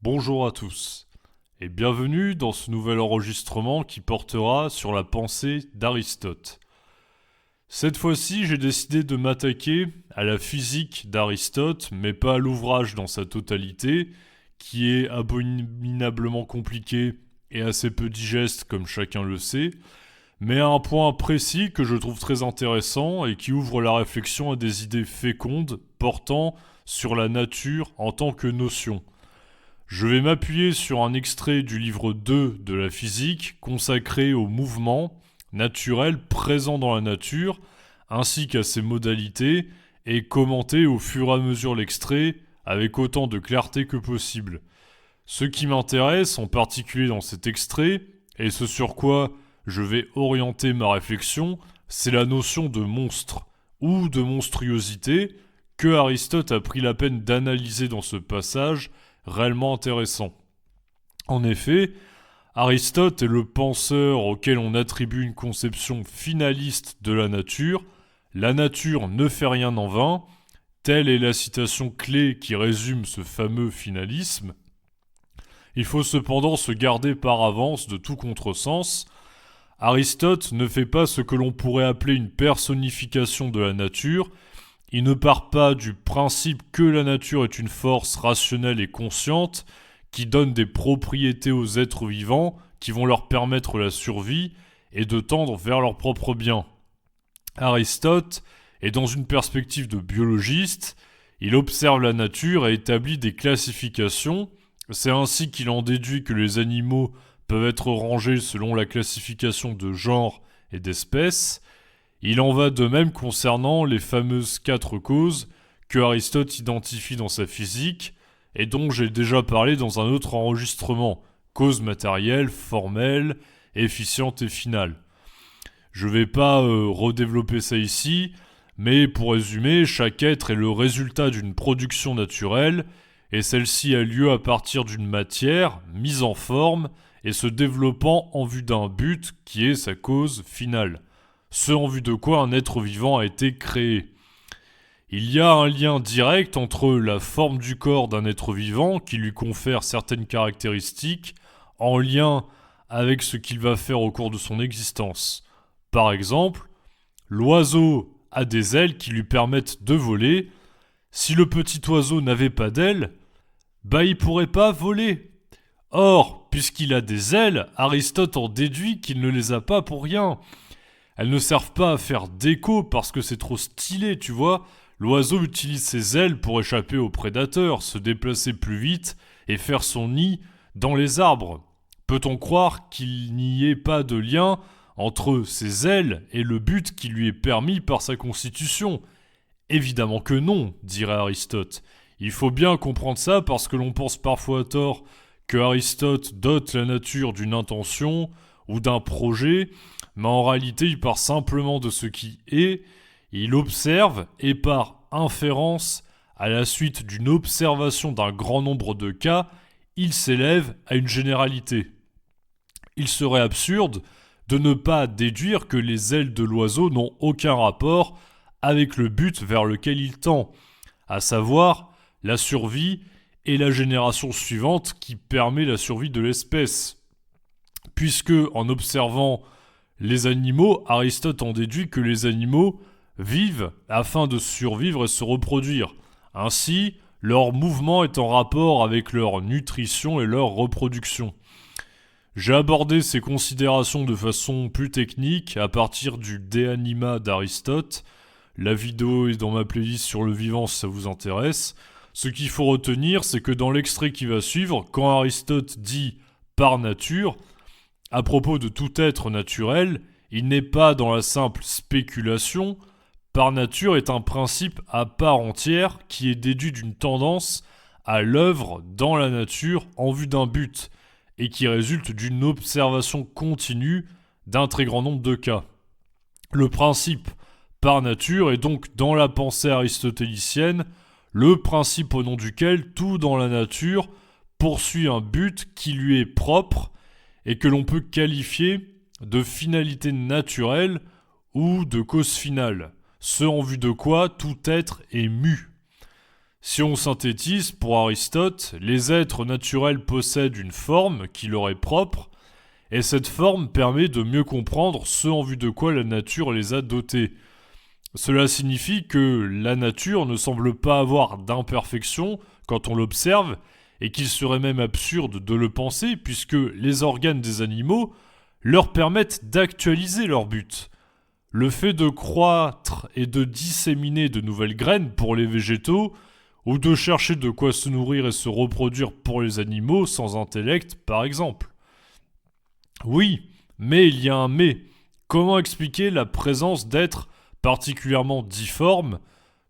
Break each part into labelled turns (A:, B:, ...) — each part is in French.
A: Bonjour à tous, et bienvenue dans ce nouvel enregistrement qui portera sur la pensée d'Aristote. Cette fois-ci, j'ai décidé de m'attaquer à la physique d'Aristote, mais pas à l'ouvrage dans sa totalité, qui est abominablement compliqué et assez peu digeste comme chacun le sait, mais à un point précis que je trouve très intéressant et qui ouvre la réflexion à des idées fécondes portant sur la nature en tant que notion. Je vais m'appuyer sur un extrait du livre 2 de la physique consacré au mouvement naturel présent dans la nature, ainsi qu'à ses modalités, et commenter au fur et à mesure l'extrait avec autant de clarté que possible. Ce qui m'intéresse en particulier dans cet extrait, et ce sur quoi je vais orienter ma réflexion, c'est la notion de monstre, ou de monstruosité, que Aristote a pris la peine d'analyser dans ce passage, réellement intéressant. En effet, Aristote est le penseur auquel on attribue une conception finaliste de la nature. La nature ne fait rien en vain. Telle est la citation clé qui résume ce fameux finalisme. Il faut cependant se garder par avance de tout contresens. Aristote ne fait pas ce que l'on pourrait appeler une personnification de la nature. Il ne part pas du principe que la nature est une force rationnelle et consciente qui donne des propriétés aux êtres vivants qui vont leur permettre la survie et de tendre vers leur propre bien. Aristote est dans une perspective de biologiste, il observe la nature et établit des classifications. C'est ainsi qu'il en déduit que les animaux peuvent être rangés selon la classification de genre et d'espèce. Il en va de même concernant les fameuses 4 causes que Aristote identifie dans sa physique et dont j'ai déjà parlé dans un autre enregistrement, causes matérielles, formelles, efficientes et finales. Je vais pas redévelopper ça ici, mais pour résumer, chaque être est le résultat d'une production naturelle et celle-ci a lieu à partir d'une matière mise en forme et se développant en vue d'un but qui est sa cause finale. Ce en vue de quoi un être vivant a été créé. Il y a un lien direct entre la forme du corps d'un être vivant qui lui confère certaines caractéristiques en lien avec ce qu'il va faire au cours de son existence. Par exemple, l'oiseau a des ailes qui lui permettent de voler. Si le petit oiseau n'avait pas d'ailes, il pourrait pas voler. Or, puisqu'il a des ailes, Aristote en déduit qu'il ne les a pas pour rien. Elles ne servent pas à faire d'écho parce que c'est trop stylé, tu vois. L'oiseau utilise ses ailes pour échapper aux prédateurs, se déplacer plus vite et faire son nid dans les arbres. Peut-on croire qu'il n'y ait pas de lien entre ses ailes et le but qui lui est permis par sa constitution ? Évidemment que non, dirait Aristote. Il faut bien comprendre ça parce que l'on pense parfois à tort que Aristote dote la nature d'une intention ou d'un projet, mais en réalité il part simplement de ce qui est, il observe et par inférence, à la suite d'une observation d'un grand nombre de cas, il s'élève à une généralité. Il serait absurde de ne pas déduire que les ailes de l'oiseau n'ont aucun rapport avec le but vers lequel il tend, à savoir la survie et la génération suivante qui permet la survie de l'espèce. Puisque, en observant les animaux, Aristote en déduit que les animaux vivent afin de survivre et se reproduire. Ainsi, leur mouvement est en rapport avec leur nutrition et leur reproduction. J'ai abordé ces considérations de façon plus technique à partir du De Anima d'Aristote. La vidéo est dans ma playlist sur le vivant si ça vous intéresse. Ce qu'il faut retenir, c'est que dans l'extrait qui va suivre, quand Aristote dit « par nature », à propos de tout être naturel, il n'est pas dans la simple spéculation. Par nature est un principe à part entière qui est déduit d'une tendance à l'œuvre dans la nature en vue d'un but et qui résulte d'une observation continue d'un très grand nombre de cas. Le principe par nature est donc dans la pensée aristotélicienne le principe au nom duquel tout dans la nature poursuit un but qui lui est propre et que l'on peut qualifier de finalité naturelle ou de cause finale, ce en vue de quoi tout être est mu. Si on synthétise, pour Aristote, les êtres naturels possèdent une forme qui leur est propre, et cette forme permet de mieux comprendre ce en vue de quoi la nature les a dotés. Cela signifie que la nature ne semble pas avoir d'imperfection quand on l'observe, et qu'il serait même absurde de le penser, puisque les organes des animaux leur permettent d'actualiser leur but. Le fait de croître et de disséminer de nouvelles graines pour les végétaux, ou de chercher de quoi se nourrir et se reproduire pour les animaux sans intellect, par exemple. Oui, mais il y a un mais. Comment expliquer la présence d'êtres particulièrement difformes,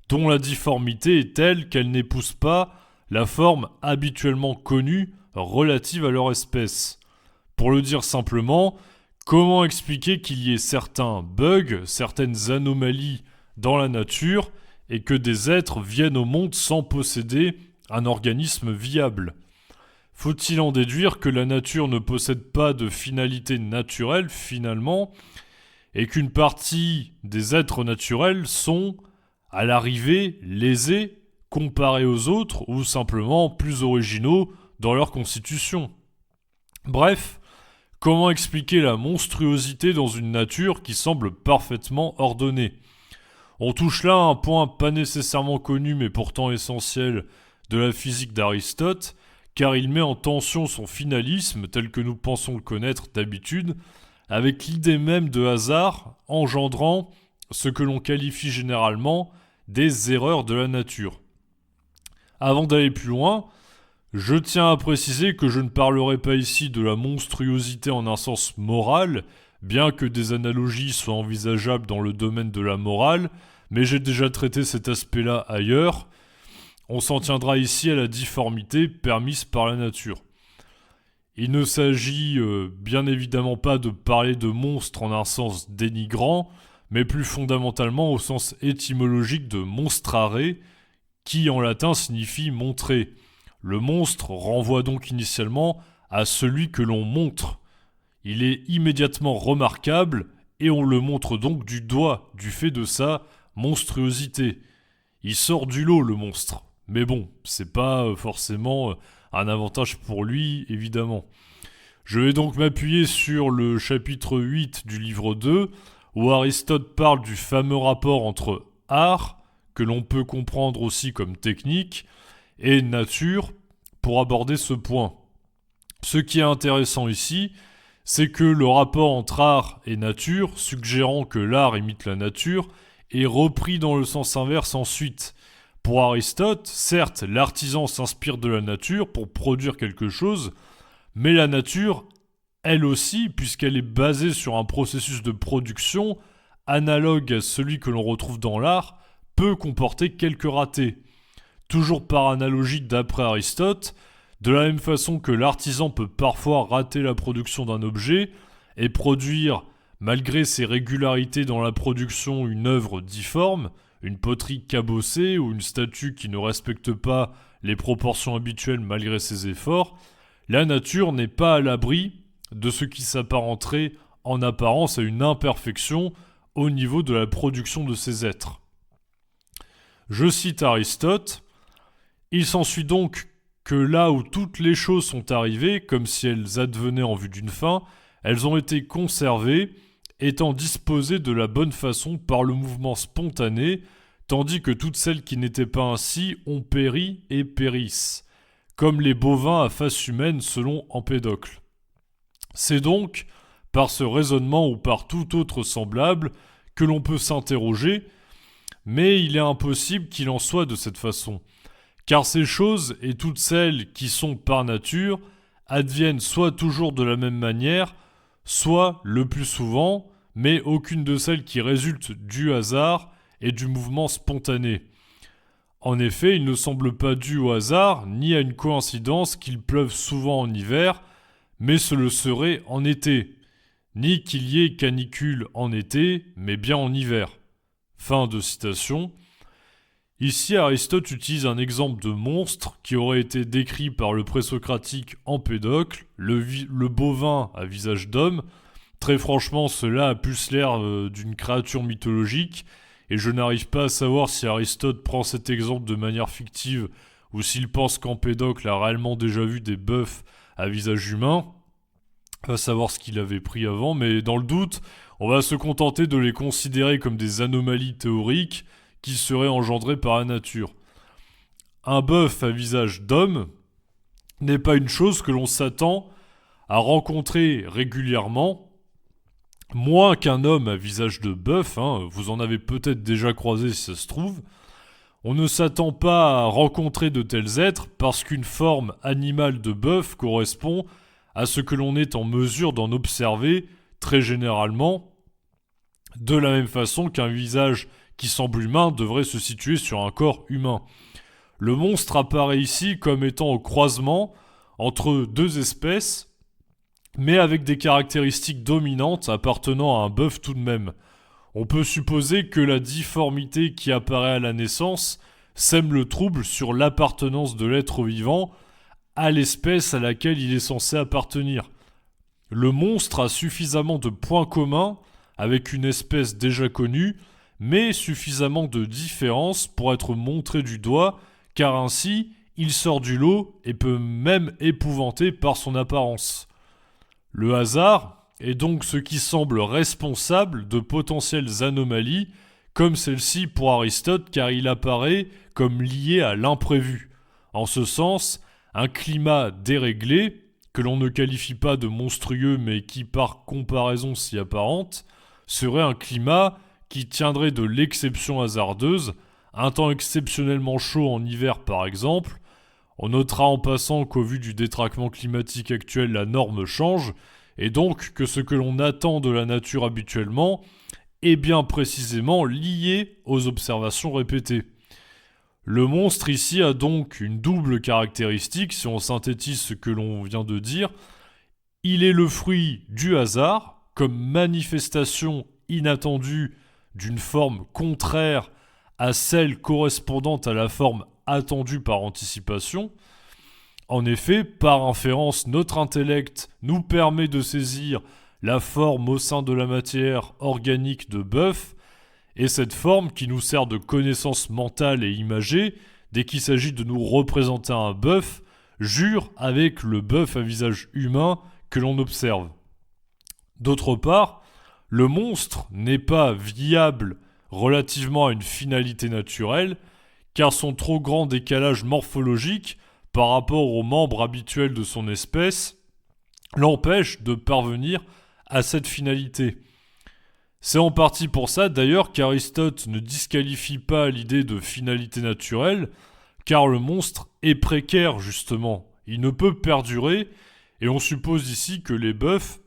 A: dont la difformité est telle qu'elle n'épouse pas la forme habituellement connue relative à leur espèce? Pour le dire simplement, comment expliquer qu'il y ait certains bugs, certaines anomalies dans la nature, et que des êtres viennent au monde sans posséder un organisme viable? Faut-il en déduire que la nature ne possède pas de finalité naturelle finalement, et qu'une partie des êtres naturels sont, à l'arrivée, lésés comparés aux autres ou simplement plus originaux dans leur constitution? Bref, comment expliquer la monstruosité dans une nature qui semble parfaitement ordonnée? On touche là à un point pas nécessairement connu mais pourtant essentiel de la physique d'Aristote, car il met en tension son finalisme tel que nous pensons le connaître d'habitude, avec l'idée même de hasard engendrant ce que l'on qualifie généralement des erreurs de la nature. Avant d'aller plus loin, je tiens à préciser que je ne parlerai pas ici de la monstruosité en un sens moral, bien que des analogies soient envisageables dans le domaine de la morale, mais j'ai déjà traité cet aspect-là ailleurs. On s'en tiendra ici à la difformité permise par la nature. Il ne s'agit bien évidemment pas de parler de monstre en un sens dénigrant, mais plus fondamentalement au sens étymologique de monstrare, qui en latin signifie montrer. Le monstre renvoie donc initialement à celui que l'on montre. Il est immédiatement remarquable et on le montre donc du doigt du fait de sa monstruosité. Il sort du lot le monstre. Mais bon, c'est pas forcément un avantage pour lui, évidemment. Je vais donc m'appuyer sur le chapitre 8 du livre 2, où Aristote parle du fameux rapport entre art, que l'on peut comprendre aussi comme technique, et nature, pour aborder ce point. Ce qui est intéressant ici, c'est que le rapport entre art et nature, suggérant que l'art imite la nature, est repris dans le sens inverse ensuite. Pour Aristote, certes, l'artisan s'inspire de la nature pour produire quelque chose, mais la nature, elle aussi, puisqu'elle est basée sur un processus de production analogue à celui que l'on retrouve dans l'art, peut comporter quelques ratés. Toujours par analogie d'après Aristote, de la même façon que l'artisan peut parfois rater la production d'un objet et produire, malgré ses régularités dans la production, une œuvre difforme, une poterie cabossée ou une statue qui ne respecte pas les proportions habituelles malgré ses efforts, la nature n'est pas à l'abri de ce qui s'apparenterait en apparence à une imperfection au niveau de la production de ces êtres. Je cite Aristote, « Il s'ensuit donc que là où toutes les choses sont arrivées, comme si elles advenaient en vue d'une fin, elles ont été conservées, étant disposées de la bonne façon par le mouvement spontané, tandis que toutes celles qui n'étaient pas ainsi ont péri et périssent, comme les bovins à face humaine selon Empédocle. C'est donc, par ce raisonnement ou par tout autre semblable, que l'on peut s'interroger, mais il est impossible qu'il en soit de cette façon. Car ces choses, et toutes celles qui sont par nature, adviennent soit toujours de la même manière, soit le plus souvent, mais aucune de celles qui résultent du hasard et du mouvement spontané. En effet, il ne semble pas dû au hasard, ni à une coïncidence qu'il pleuve souvent en hiver, mais ce le serait en été, ni qu'il y ait canicule en été, mais bien en hiver. » Fin de citation. Ici, Aristote utilise un exemple de monstre qui aurait été décrit par le présocratique Empédocle, le bovin à visage d'homme. Très franchement, cela a plus l'air d'une créature mythologique, et je n'arrive pas à savoir si Aristote prend cet exemple de manière fictive ou s'il pense qu'Empédocle a réellement déjà vu des bœufs à visage humain, à savoir ce qu'il avait pris avant, mais dans le doute, on va se contenter de les considérer comme des anomalies théoriques qui seraient engendrées par la nature. Un bœuf à visage d'homme n'est pas une chose que l'on s'attend à rencontrer régulièrement, moins qu'un homme à visage de bœuf, vous en avez peut-être déjà croisé si ça se trouve. On ne s'attend pas à rencontrer de tels êtres parce qu'une forme animale de bœuf correspond à ce que l'on est en mesure d'en observer très généralement, de la même façon qu'un visage qui semble humain devrait se situer sur un corps humain. Le monstre apparaît ici comme étant au croisement entre deux espèces, mais avec des caractéristiques dominantes appartenant à un bœuf tout de même. On peut supposer que la difformité qui apparaît à la naissance sème le trouble sur l'appartenance de l'être vivant à l'espèce à laquelle il est censé appartenir. Le monstre a suffisamment de points communs avec une espèce déjà connue, mais suffisamment de différences pour être montré du doigt, car ainsi il sort du lot et peut même épouvanter par son apparence. Le hasard est donc ce qui semble responsable de potentielles anomalies, comme celle-ci pour Aristote, car il apparaît comme lié à l'imprévu. En ce sens, un climat déréglé, que l'on ne qualifie pas de monstrueux mais qui par comparaison s'y apparente, serait un climat qui tiendrait de l'exception hasardeuse, un temps exceptionnellement chaud en hiver par exemple. On notera en passant qu'au vu du détraquement climatique actuel, la norme change, et donc que ce que l'on attend de la nature habituellement est bien précisément lié aux observations répétées. Le monstre ici a donc une double caractéristique, si on synthétise ce que l'on vient de dire. Il est le fruit du hasard, comme manifestation inattendue d'une forme contraire à celle correspondant à la forme attendue par anticipation. En effet, par inférence, notre intellect nous permet de saisir la forme au sein de la matière organique de bœuf, et cette forme qui nous sert de connaissance mentale et imagée, dès qu'il s'agit de nous représenter un bœuf, jure avec le bœuf à visage humain que l'on observe. D'autre part, le monstre n'est pas viable relativement à une finalité naturelle, car son trop grand décalage morphologique par rapport aux membres habituels de son espèce l'empêche de parvenir à cette finalité. C'est en partie pour ça d'ailleurs qu'Aristote ne disqualifie pas l'idée de finalité naturelle, car le monstre est précaire justement, il ne peut perdurer, et on suppose ici que les bœufs,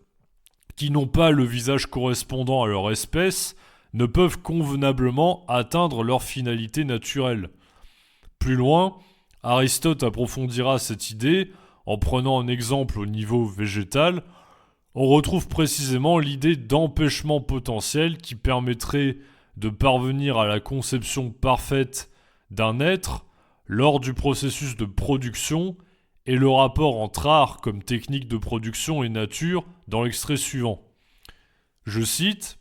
A: qui n'ont pas le visage correspondant à leur espèce, ne peuvent convenablement atteindre leur finalité naturelle. Plus loin, Aristote approfondira cette idée en prenant un exemple au niveau végétal. On retrouve précisément l'idée d'empêchement potentiel qui permettrait de parvenir à la conception parfaite d'un être lors du processus de production et le rapport entre art comme technique de production et nature dans l'extrait suivant. Je cite :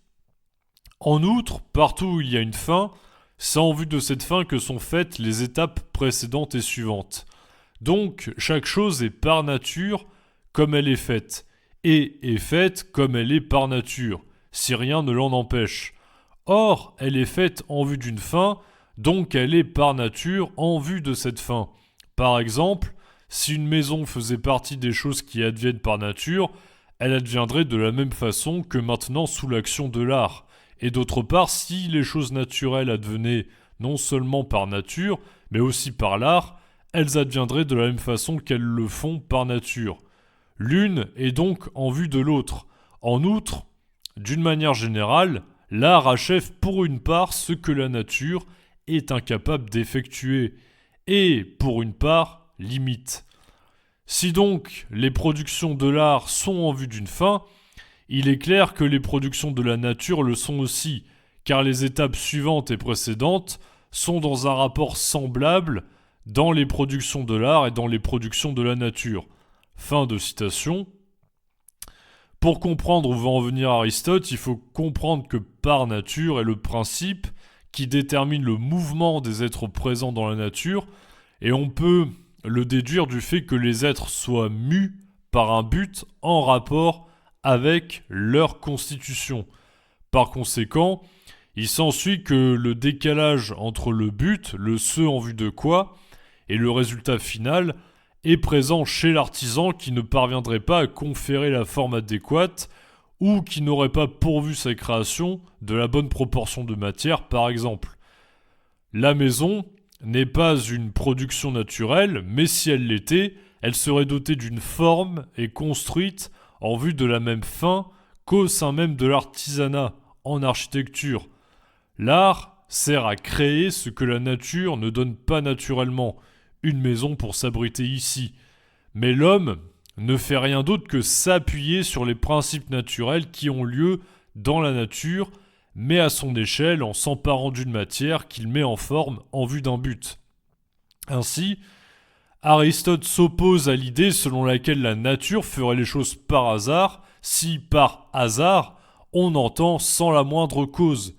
A: « En outre, partout où il y a une fin, c'est en vue de cette fin que sont faites les étapes précédentes et suivantes. Donc, chaque chose est par nature comme elle est faite, et est faite comme elle est par nature, si rien ne l'en empêche. Or, elle est faite en vue d'une fin, donc elle est par nature en vue de cette fin. Par exemple, si une maison faisait partie des choses qui adviennent par nature, elle adviendrait de la même façon que maintenant sous l'action de l'art. Et d'autre part, si les choses naturelles advenaient non seulement par nature, mais aussi par l'art, elles adviendraient de la même façon qu'elles le font par nature. L'une est donc en vue de l'autre. En outre, d'une manière générale, l'art achève pour une part ce que la nature est incapable d'effectuer, et pour une part, limite. Si donc les productions de l'art sont en vue d'une fin, il est clair que les productions de la nature le sont aussi, car les étapes suivantes et précédentes sont dans un rapport semblable dans les productions de l'art et dans les productions de la nature. Fin de citation. Pour comprendre où va en venir Aristote, il faut comprendre que par nature est le principe qui détermine le mouvement des êtres présents dans la nature, et on peut le déduire du fait que les êtres soient mus par un but en rapport avec leur constitution. Par conséquent, il s'ensuit que le décalage entre le but, le ce en vue de quoi, et le résultat final est présent chez l'artisan qui ne parviendrait pas à conférer la forme adéquate ou qui n'aurait pas pourvu sa création de la bonne proportion de matière, par exemple. La maison n'est pas une production naturelle, mais si elle l'était, elle serait dotée d'une forme et construite en vue de la même fin qu'au sein même de l'artisanat en architecture. L'art sert à créer ce que la nature ne donne pas naturellement, une maison pour s'abriter ici. Mais l'homme ne fait rien d'autre que s'appuyer sur les principes naturels qui ont lieu dans la nature, mais à son échelle en s'emparant d'une matière qu'il met en forme en vue d'un but. Ainsi, Aristote s'oppose à l'idée selon laquelle la nature ferait les choses par hasard, si par hasard on entend sans la moindre cause.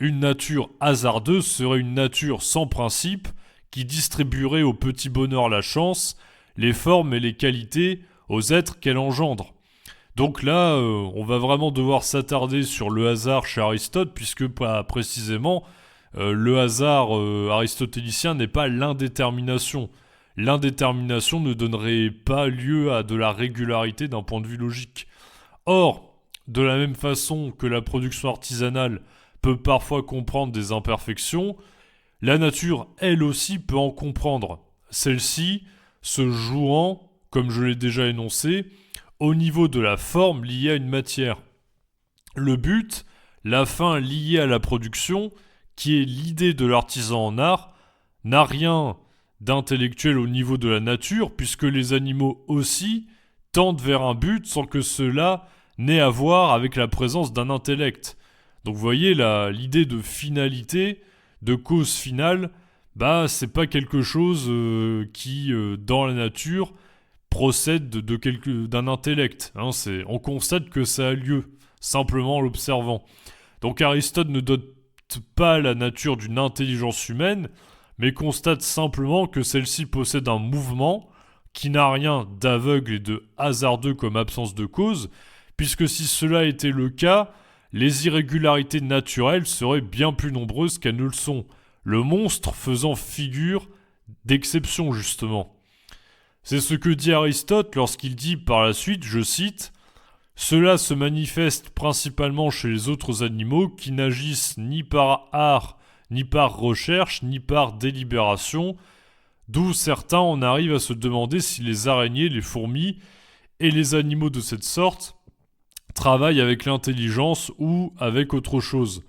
A: Une nature hasardeuse serait une nature sans principe qui distribuerait au petit bonheur la chance, les formes et les qualités aux êtres qu'elle engendre. Donc là, on va vraiment devoir s'attarder sur le hasard chez Aristote, puisque précisément, le hasard aristotélicien n'est pas l'indétermination. L'indétermination ne donnerait pas lieu à de la régularité d'un point de vue logique. Or, de la même façon que la production artisanale peut parfois comprendre des imperfections, la nature, elle aussi, peut en comprendre. Celle-ci se jouant, comme je l'ai déjà énoncé, au niveau de la forme liée à une matière. Le but, la fin liée à la production, qui est l'idée de l'artisan en art, n'a rien d'intellectuel au niveau de la nature, puisque les animaux aussi tendent vers un but sans que cela n'ait à voir avec la présence d'un intellect. Donc vous voyez, l'idée de finalité, de cause finale, c'est pas quelque chose qui, dans la nature, procède d'un intellect. On constate que ça a lieu, simplement en l'observant. Donc Aristote ne dote pas la nature d'une intelligence humaine, mais constate simplement que celle-ci possède un mouvement qui n'a rien d'aveugle et de hasardeux comme absence de cause, puisque si cela était le cas, les irrégularités naturelles seraient bien plus nombreuses qu'elles ne le sont, le monstre faisant figure d'exception justement. C'est ce que dit Aristote lorsqu'il dit par la suite, je cite, « Cela se manifeste principalement chez les autres animaux qui n'agissent ni par art, ni par recherche, ni par délibération, d'où certains en arrivent à se demander si les araignées, les fourmis et les animaux de cette sorte travaillent avec l'intelligence ou avec autre chose.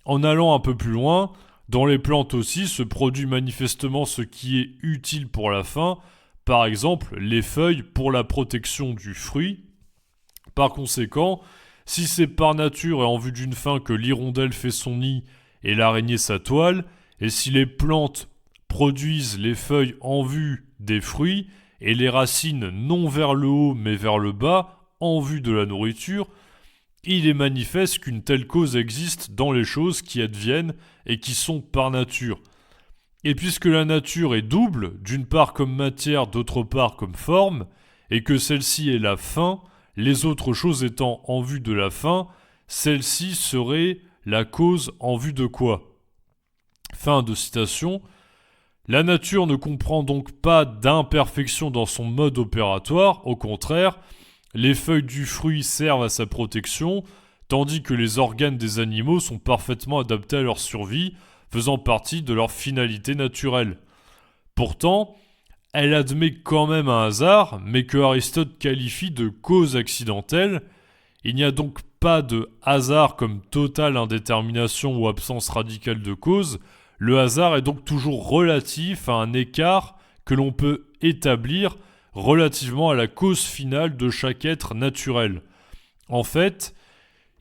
A: En allant un peu plus loin, dans les plantes aussi se produit manifestement ce qui est utile pour la fin, par exemple les feuilles pour la protection du fruit. Par conséquent, si c'est par nature et en vue d'une fin que l'hirondelle fait son nid et l'araignée sa toile, et si les plantes produisent les feuilles en vue des fruits et les racines non vers le haut mais vers le bas, en vue de la nourriture, il est manifeste qu'une telle cause existe dans les choses qui adviennent et qui sont par nature. Et puisque la nature est double, d'une part comme matière, d'autre part comme forme, et que celle-ci est la fin, les autres choses étant en vue de la fin, celle-ci serait la cause en vue de quoi ? Fin de citation. La nature ne comprend donc pas d'imperfection dans son mode opératoire, au contraire, les feuilles du fruit servent à sa protection, tandis que les organes des animaux sont parfaitement adaptés à leur survie, faisant partie de leur finalité naturelle. Pourtant, elle admet quand même un hasard, mais que Aristote qualifie de cause accidentelle. Il n'y a donc pas de hasard comme totale indétermination ou absence radicale de cause. Le hasard est donc toujours relatif à un écart que l'on peut établir relativement à la cause finale de chaque être naturel. En fait,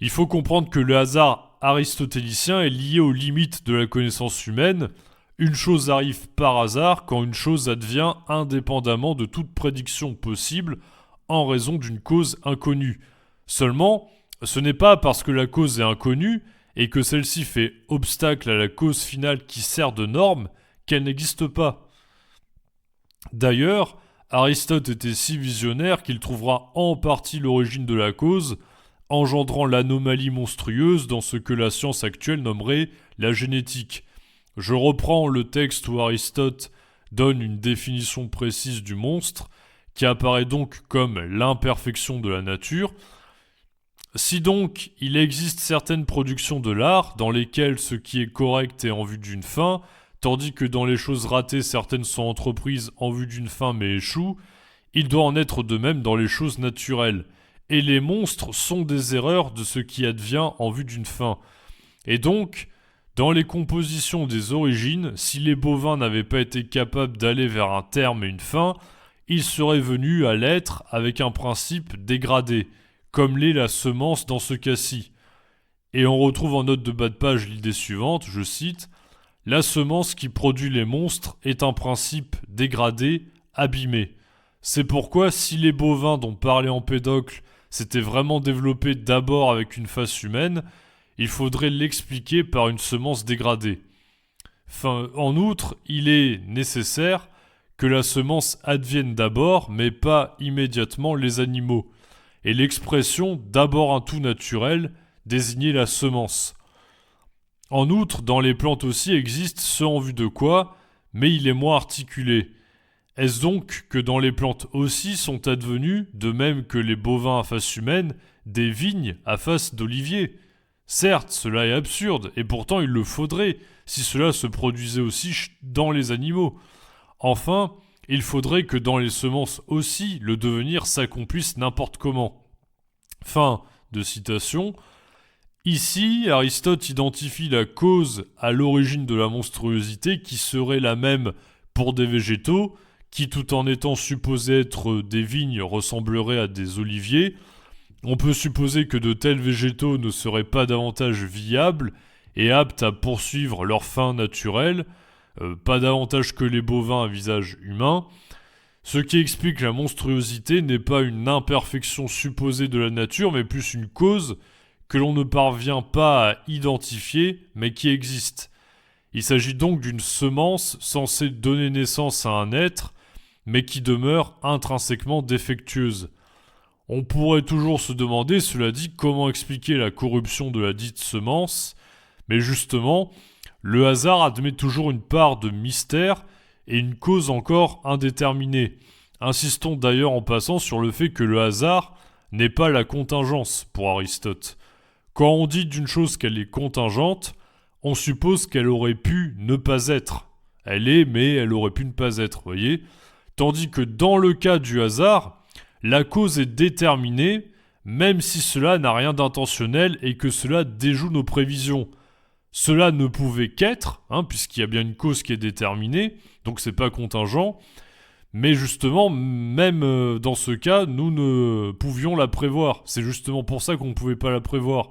A: il faut comprendre que le hasard aristotélicien est lié aux limites de la connaissance humaine. Une chose arrive par hasard quand une chose advient indépendamment de toute prédiction possible en raison d'une cause inconnue. Seulement, ce n'est pas parce que la cause est inconnue et que celle-ci fait obstacle à la cause finale qui sert de norme, qu'elle n'existe pas. D'ailleurs, Aristote était si visionnaire qu'il trouvera en partie l'origine de la cause, engendrant l'anomalie monstrueuse dans ce que la science actuelle nommerait la génétique. Je reprends le texte où Aristote donne une définition précise du monstre, qui apparaît donc comme l'imperfection de la nature. Si donc il existe certaines productions de l'art dans lesquelles ce qui est correct est en vue d'une fin, tandis que dans les choses ratées certaines sont entreprises en vue d'une fin mais échouent, il doit en être de même dans les choses naturelles. Et les monstres sont des erreurs de ce qui advient en vue d'une fin. Et donc, dans les compositions des origines, si les bovins n'avaient pas été capables d'aller vers un terme et une fin, ils seraient venus à l'être avec un principe dégradé, comme l'est la semence dans ce cas-ci. Et on retrouve en note de bas de page l'idée suivante, je cite, « La semence qui produit les monstres est un principe dégradé, abîmé. C'est pourquoi si les bovins dont parlait Empédocle s'étaient vraiment développés d'abord avec une face humaine, il faudrait l'expliquer par une semence dégradée. En outre, il est nécessaire que la semence advienne d'abord, mais pas immédiatement les animaux. Et l'expression « d'abord un tout naturel » désignait la semence. En outre, dans les plantes aussi existe ce en vue de quoi, mais il est moins articulé. Est-ce donc que dans les plantes aussi sont advenus, de même que les bovins à face humaine, des vignes à face d'olivier ? Certes, cela est absurde, et pourtant il le faudrait, si cela se produisait aussi dans les animaux. Enfin, il faudrait que dans les semences aussi, le devenir s'accomplisse n'importe comment. Fin de citation. Ici, Aristote identifie la cause à l'origine de la monstruosité qui serait la même pour des végétaux, qui tout en étant supposés être des vignes ressembleraient à des oliviers. On peut supposer que de tels végétaux ne seraient pas davantage viables et aptes à poursuivre leur fin naturelle, pas davantage que les bovins à visage humain. Ce qui explique la monstruosité n'est pas une imperfection supposée de la nature, mais plus une cause que l'on ne parvient pas à identifier, mais qui existe. Il s'agit donc d'une semence censée donner naissance à un être, mais qui demeure intrinsèquement défectueuse. On pourrait toujours se demander, cela dit, comment expliquer la corruption de la dite semence, mais justement, le hasard admet toujours une part de mystère et une cause encore indéterminée. Insistons d'ailleurs en passant sur le fait que le hasard n'est pas la contingence pour Aristote. Quand on dit d'une chose qu'elle est contingente, on suppose qu'elle aurait pu ne pas être. Elle est, mais elle aurait pu ne pas être, voyez ? Tandis que dans le cas du hasard, la cause est déterminée, même si cela n'a rien d'intentionnel et que cela déjoue nos prévisions. Cela ne pouvait qu'être, puisqu'il y a bien une cause qui est déterminée, donc c'est pas contingent, mais justement, même dans ce cas, nous ne pouvions la prévoir. C'est justement pour ça qu'on ne pouvait pas la prévoir.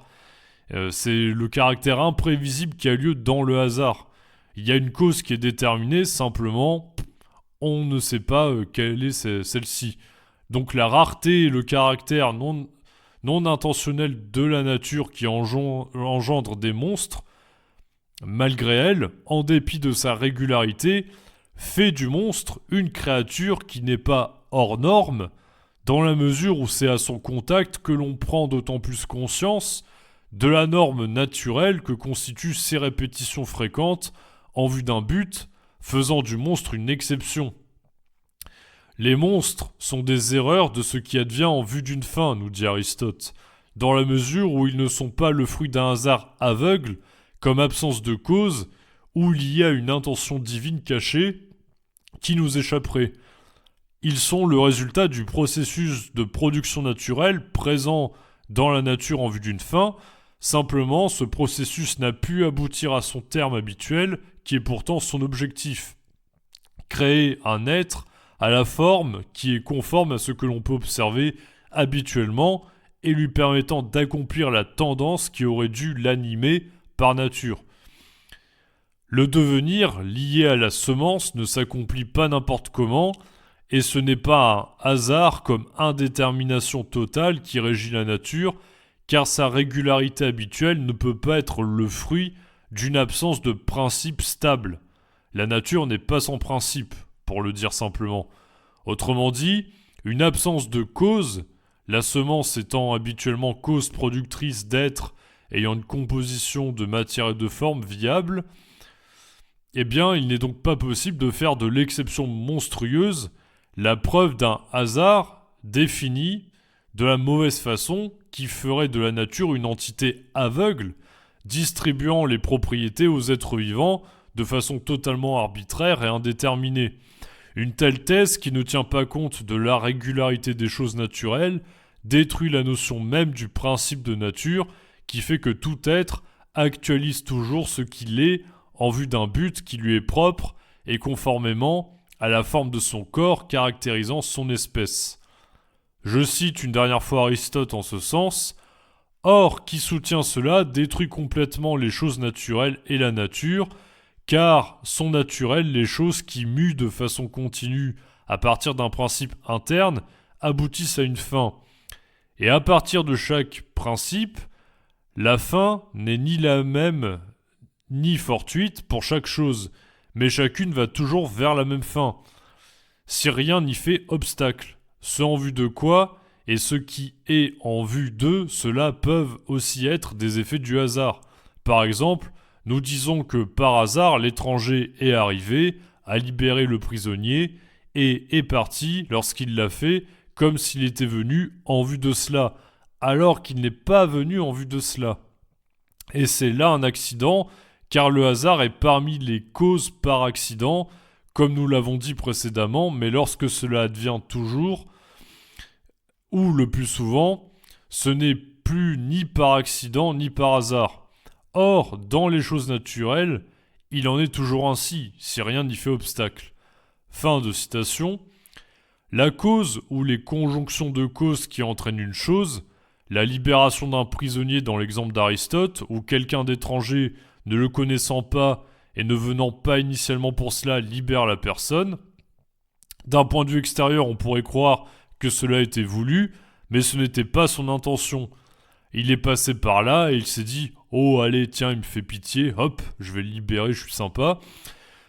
A: C'est le caractère imprévisible qui a lieu dans le hasard. Il y a une cause qui est déterminée, simplement, on ne sait pas quelle est celle-ci. Donc la rareté et le caractère non intentionnel de la nature qui engendre des monstres, malgré elle, en dépit de sa régularité, fait du monstre une créature qui n'est pas hors norme, dans la mesure où c'est à son contact que l'on prend d'autant plus conscience de la norme naturelle que constituent ces répétitions fréquentes en vue d'un but, faisant du monstre une exception. Les monstres sont des erreurs de ce qui advient en vue d'une fin, nous dit Aristote, dans la mesure où ils ne sont pas le fruit d'un hasard aveugle, comme absence de cause, où il y a une intention divine cachée qui nous échapperait. Ils sont le résultat du processus de production naturelle présent dans la nature en vue d'une fin. Simplement, ce processus n'a pu aboutir à son terme habituel, qui est pourtant son objectif. Créer un être à la forme qui est conforme à ce que l'on peut observer habituellement et lui permettant d'accomplir la tendance qui aurait dû l'animer par nature. Le devenir lié à la semence ne s'accomplit pas n'importe comment, et ce n'est pas un hasard comme indétermination totale qui régit la nature car sa régularité habituelle ne peut pas être le fruit d'une absence de principe stable. La nature n'est pas sans principe, pour le dire simplement. Autrement dit, une absence de cause, la semence étant habituellement cause productrice d'êtres ayant une composition de matière et de forme viable, eh bien, il n'est donc pas possible de faire de l'exception monstrueuse la preuve d'un hasard défini de la mauvaise façon qui ferait de la nature une entité aveugle, distribuant les propriétés aux êtres vivants de façon totalement arbitraire et indéterminée. Une telle thèse qui ne tient pas compte de la régularité des choses naturelles détruit la notion même du principe de nature qui fait que tout être actualise toujours ce qu'il est en vue d'un but qui lui est propre et conformément à la forme de son corps caractérisant son espèce. Je cite une dernière fois Aristote en ce sens. Or, qui soutient cela détruit complètement les choses naturelles et la nature, car sont naturelles les choses qui muent de façon continue à partir d'un principe interne aboutissent à une fin. Et à partir de chaque principe, la fin n'est ni la même ni fortuite pour chaque chose, mais chacune va toujours vers la même fin, si rien n'y fait obstacle. Ce en vue de quoi et ce qui est en vue d'eux, cela peuvent aussi être des effets du hasard. Par exemple, nous disons que par hasard, l'étranger est arrivé, a libéré le prisonnier et est parti lorsqu'il l'a fait comme s'il était venu en vue de cela, alors qu'il n'est pas venu en vue de cela. Et c'est là un accident, car le hasard est parmi les causes par accident, comme nous l'avons dit précédemment, mais lorsque cela advient toujours, ou le plus souvent, ce n'est plus ni par accident ni par hasard. Or, dans les choses naturelles, il en est toujours ainsi, si rien n'y fait obstacle. Fin de citation. La cause ou les conjonctions de causes qui entraînent une chose, la libération d'un prisonnier dans l'exemple d'Aristote, ou quelqu'un d'étranger ne le connaissant pas et ne venant pas initialement pour cela libère la personne. D'un point de vue extérieur, on pourrait croire que cela était voulu, mais ce n'était pas son intention. Il est passé par là et il s'est dit « Oh, allez, tiens, il me fait pitié, hop, je vais le libérer, je suis sympa. »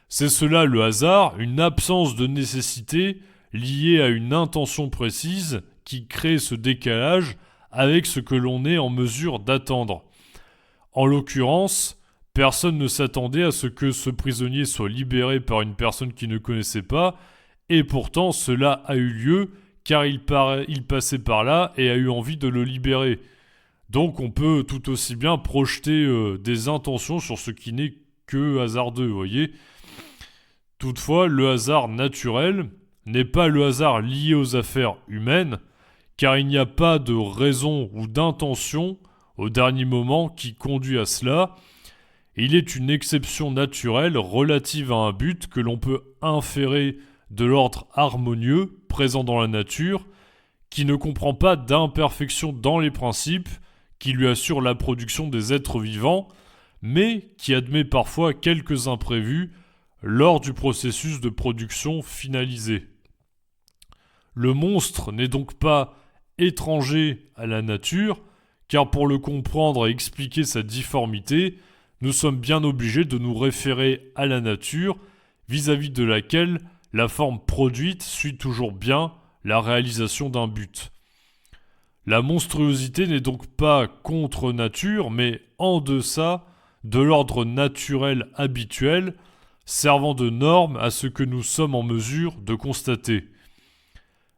A: C'est cela le hasard, une absence de nécessité liée à une intention précise qui crée ce décalage avec ce que l'on est en mesure d'attendre. En l'occurrence, personne ne s'attendait à ce que ce prisonnier soit libéré par une personne qu'il ne connaissait pas, et pourtant cela a eu lieu car il passait par là et a eu envie de le libérer. Donc on peut tout aussi bien projeter des intentions sur ce qui n'est que hasardeux, vous voyez. Toutefois, le hasard naturel n'est pas le hasard lié aux affaires humaines, car il n'y a pas de raison ou d'intention au dernier moment qui conduit à cela. Il est une exception naturelle relative à un but que l'on peut inférer de l'ordre harmonieux présent dans la nature, qui ne comprend pas d'imperfection dans les principes qui lui assurent la production des êtres vivants, mais qui admet parfois quelques imprévus lors du processus de production finalisé. Le monstre n'est donc pas étranger à la nature, car pour le comprendre et expliquer sa difformité, nous sommes bien obligés de nous référer à la nature, vis-à-vis de laquelle la forme produite suit toujours bien la réalisation d'un but. La monstruosité n'est donc pas contre nature, mais en deçà de l'ordre naturel habituel, servant de norme à ce que nous sommes en mesure de constater.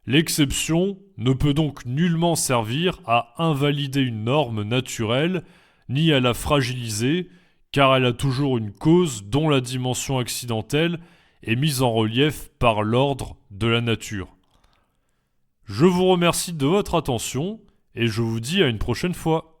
A: L'exception ne peut donc nullement servir à invalider une norme naturelle, ni à la fragiliser, car elle a toujours une cause dont la dimension accidentelle est mise en relief par l'ordre de la nature. Je vous remercie de votre attention et je vous dis à une prochaine fois.